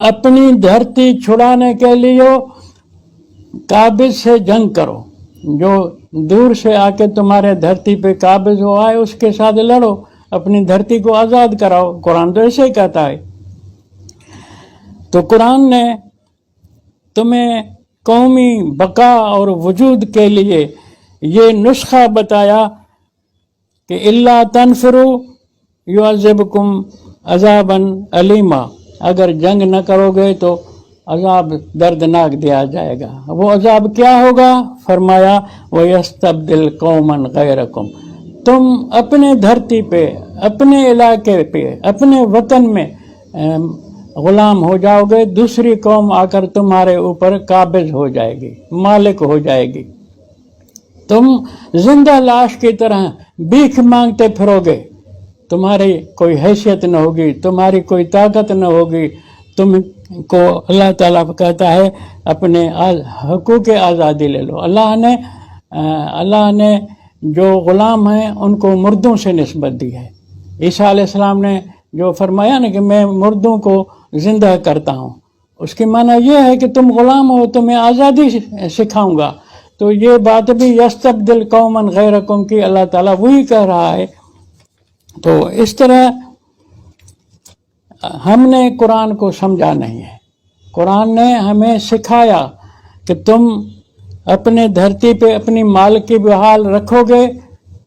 अपनी धरती छुड़ाने के लिए काबिज से जंग करो, जो दूर से आके तुम्हारे धरती पे काबिज हो आए उसके साथ लड़ो, अपनी धरती को आज़ाद कराओ। कुरान तो ऐसे ही कहता है। तो कुरान ने तुम्हें कौमी बका और वजूद के लिए ये नुस्खा बताया कि इल्ला तनफिरू युअज़िबकुम अज़ाबन अलीमा, अगर जंग न करोगे तो अजाब दर्दनाक दिया जाएगा। वो अजाब क्या होगा? फरमाया वयस्तब्दिल कौमन गैरकुम, तुम अपने धरती पे, अपने इलाके पे, अपने वतन में गुलाम हो जाओगे, दूसरी कौम आकर तुम्हारे ऊपर काबिज हो जाएगी, मालिक हो जाएगी। तुम जिंदा लाश की तरह भीख मांगते फिरोगे, तुम्हारी कोई हैसियत न होगी, तुम्हारी कोई ताकत न होगी। तुमको अल्लाह ताला कहता है अपने हकूक़ आज़ादी ले लो। अल्लाह ने जो ग़ुलाम हैं उनको मुर्दों से निस्बत दी है। ईसा अलैहिस्सलाम ने जो फरमाया ना कि मैं मुर्दों को ज़िंदा करता हूँ, उसकी माना यह है कि तुम ग़ुलाम हो, तुम्हें आज़ादी सिखाऊंगा। तो ये बात भी यस्तब्दिल कौमन गैरकुम की अल्लाह ताला वही कह रहा है। तो इस तरह हमने कुरान को समझा नहीं है। कुरान ने हमें सिखाया कि तुम अपने धरती पे अपनी माल की बहाल रखोगे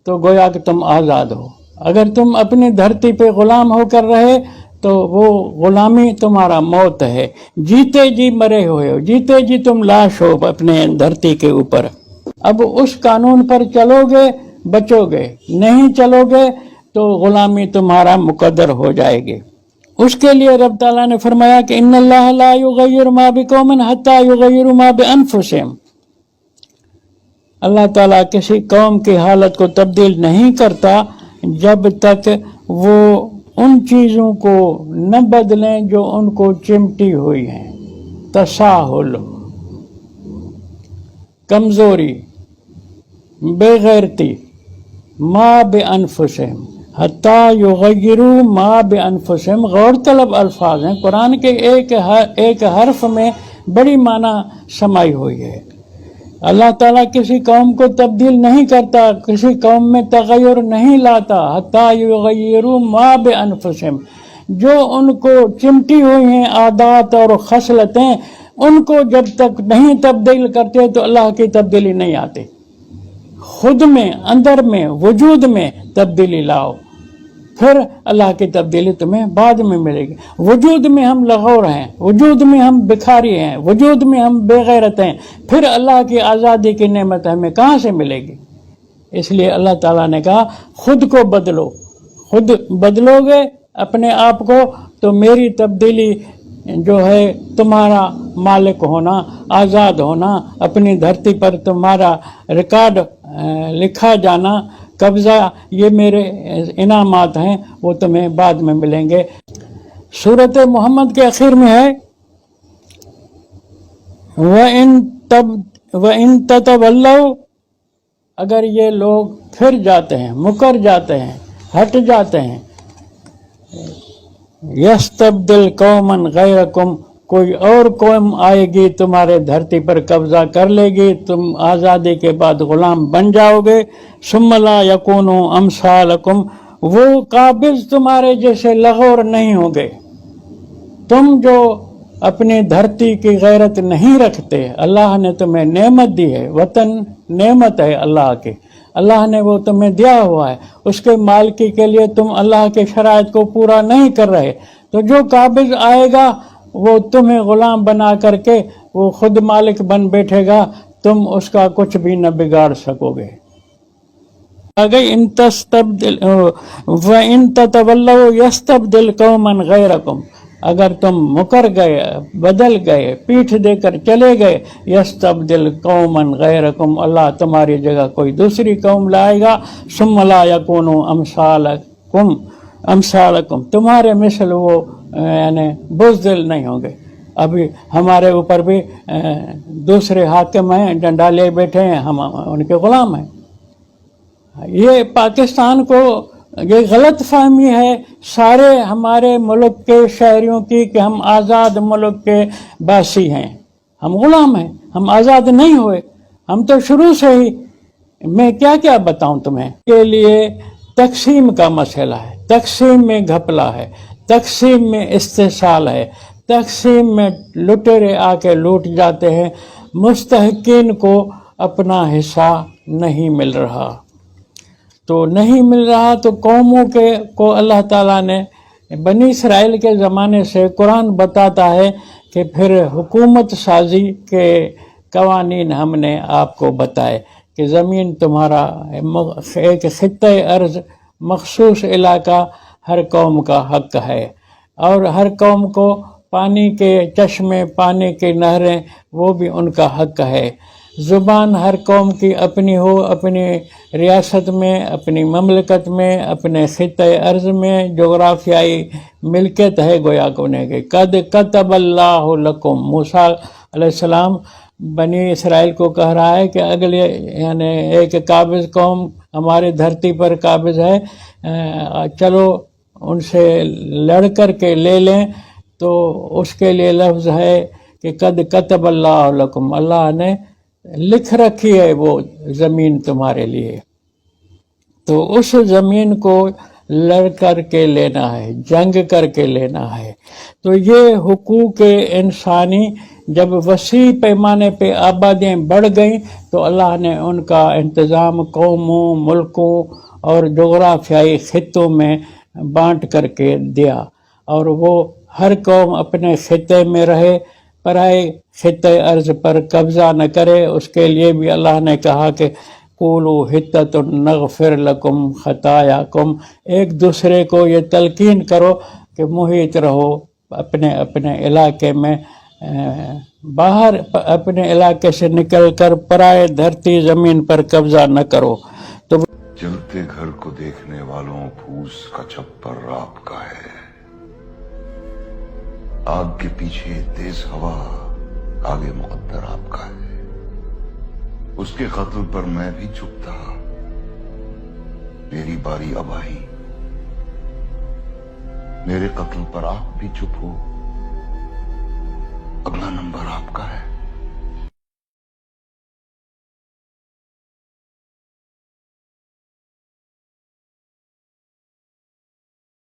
तो गोया कि तुम आज़ाद हो। अगर तुम अपनी धरती पे ग़ुलाम होकर रहे तो वो ग़ुलामी तुम्हारा मौत है, जीते जी मरे हुए हो, जीते जी तुम लाश हो अपने धरती के ऊपर। अब उस कानून पर चलोगे बचोगे, नहीं चलोगे तो ग़ुलामी तुम्हारा मुकद्दर हो जाएगी। उसके लिए रब ताला ने फरमाया कि इन्नल्लाह ला युग़य्यिरु मा बिक़ौमिन हत्ता युग़य्यिरु मा बिअन्फुसिहिम, अल्लाह ताला किसी कौम की हालत को तब्दील नहीं करता जब तक वो उन चीज़ों को न बदलें जो उनको चिमटी हुई हैं। तसाहुल, कमज़ोरी, बेगैरती, मा बिअन्फुसिहिम हत्ता युग़य्यिरु मा बिअन्फुसिहिम, गौर तलब अल्फाज हैं। कुरान के एक हर्फ में बड़ी माना समाई हुई है। अल्लाह ताला किसी कौम को तब्दील नहीं करता, किसी कौम में तग़य्युर नहीं लाता, हत्ता युग़य्यिरु मा बिअन्फुसिहिम, जो उनको चिमटी हुई हैं आदात और खसलतें, उनको जब तक नहीं तब्दील करते तो अल्लाह की तब्दीली नहीं आती। खुद में, अंदर में, वजूद में तब्दीली लाओ, फिर अल्लाह की तब्दीली तुम्हें बाद में मिलेगी। वजूद में हम लगौर हैं, वजूद में हम भिखारी हैं, वजूद में हम बेगैरत हैं, फिर अल्लाह की आज़ादी की नेमत हमें कहाँ से मिलेगी? इसलिए अल्लाह ताला ने कहा खुद को बदलो, खुद बदलोगे अपने आप को तो मेरी तब्दीली जो है, तुम्हारा मालिक होना, आज़ाद होना, अपनी धरती पर तुम्हारा रिकॉर्ड लिखा जाना, कब्ज़ा, ये मेरे इनामात हैं, वो तुम्हें बाद में मिलेंगे। सूरत मोहम्मद के आखिर में है व इन ततवल्लौ, अगर ये लोग फिर जाते हैं, मुकर जाते हैं, हट जाते हैं, यस्तब्दिल कौमन गैरकुम, कोई और कौम आएगी तुम्हारे धरती पर कब्जा कर लेगी, तुम आज़ादी के बाद ग़ुलाम बन जाओगे। सुम्मा ला यकूनु अमसालकुम, वो काबिज तुम्हारे जैसे लगौर नहीं होंगे। तुम जो अपनी धरती की गैरत नहीं रखते, अल्लाह ने तुम्हें नेमत दी है, वतन नेमत है अल्लाह की, अल्लाह ने वो तुम्हें दिया हुआ है, उसके मालिकी के लिए तुम अल्लाह के शराइत को पूरा नहीं कर रहे, तो जो काबिज आएगा वो तुम्हें ग़ुलाम बना करके वो खुद मालिक बन बैठेगा, तुम उसका कुछ भी न बिगाड़ सकोगे। अगर इन तस्तब्दिल व इन ततवल्लौ यस्तब्दिल कौमन गैरकुम, अगर तुम मुकर गए, बदल गए, पीठ देकर चले गए, यस्तब्दिल कौमन गैरकुम, अल्लाह तुम्हारी जगह कोई दूसरी कौम लाएगा। सुम्मा ला यकूनु अमसालकुम, तुम्हारे मिसल वो यानी बुज़दिल नहीं होंगे। अभी हमारे ऊपर भी दूसरे हाकिम हैं, डंडा ले बैठे हैं, हम उनके ग़ुलाम हैं। ये पाकिस्तान को یہ غلط فہمی ہے سارے ہمارے ملک کے شہریوں کی کہ ہم آزاد ملک کے باسی ہیں، ہم غلام ہیں، ہم آزاد نہیں ہوئے، ہم تو شروع سے ہی، میں کیا کیا بتاؤں تمہیں کے لیے تقسیم کا مسئلہ ہے، تقسیم میں گھپلا ہے، تقسیم میں استحصال ہے، تقسیم میں لٹیرے آ کے لوٹ جاتے ہیں، مستحقین کو اپنا حصہ نہیں مل رہا، تو نہیں مل رہا تو قوموں کو اللہ تعالیٰ نے بنی اسرائیل کے زمانے سے قرآن بتاتا ہے کہ پھر حکومت سازی کے قوانین ہم نے آپ کو بتائے کہ زمین تمہارا ایک خطۂ ارض مخصوص علاقہ ہر قوم کا حق ہے، اور ہر قوم کو پانی کے چشمے، پانی کی نہریں، وہ بھی ان کا حق ہے، زبان ہر قوم کی اپنی ہو، اپنی ریاست میں، اپنی مملکت میں، اپنے خطۂ ارض میں جغرافیائی ملکیت ہے گویا کونے کی۔ قد کتب اللہ لکم، موسیٰ علیہ السلام بنی اسرائیل کو کہہ رہا ہے کہ اگلے یعنی ایک قابض قوم ہماری دھرتی پر قابض ہے، چلو ان سے لڑ کر کے لے لیں، تو اس کے لیے لفظ ہے کہ قد کتب اللہ لکم، اللہ نے لکھ رکھی ہے وہ زمین تمہارے لیے، تو اس زمین کو لڑ کر کے لینا ہے، جنگ کر کے لینا ہے۔ تو یہ حقوق انسانی جب وسیع پیمانے پہ آبادیاں بڑھ گئیں تو اللہ نے ان کا انتظام قوموں، ملکوں اور جغرافیائی خطوں میں بانٹ کر کے دیا، اور وہ ہر قوم اپنے خطے میں رہے، پرائے خطۂ ارض پر قبضہ نہ کرے۔ اس کے لیے بھی اللہ نے کہا کہ قولوا حطۃ نغفر لکم خطایاکم، ایک دوسرے کو یہ تلقین کرو کہ محیط رہو اپنے اپنے علاقے میں، باہر اپنے علاقے سے نکل کر پرائے دھرتی زمین پر قبضہ نہ کرو۔ تو جلتے گھر کو دیکھنے والوں پھوس کا چھپر آپ کا ہے، آگ کے پیچھے تیز ہوا آگے مقدر آپ کا ہے، اس کے قتل پر میں بھی چپ تھا، میری باری اب آئی، میرے قتل پر آپ بھی چپ ہو، اگلا نمبر آپ کا ہے۔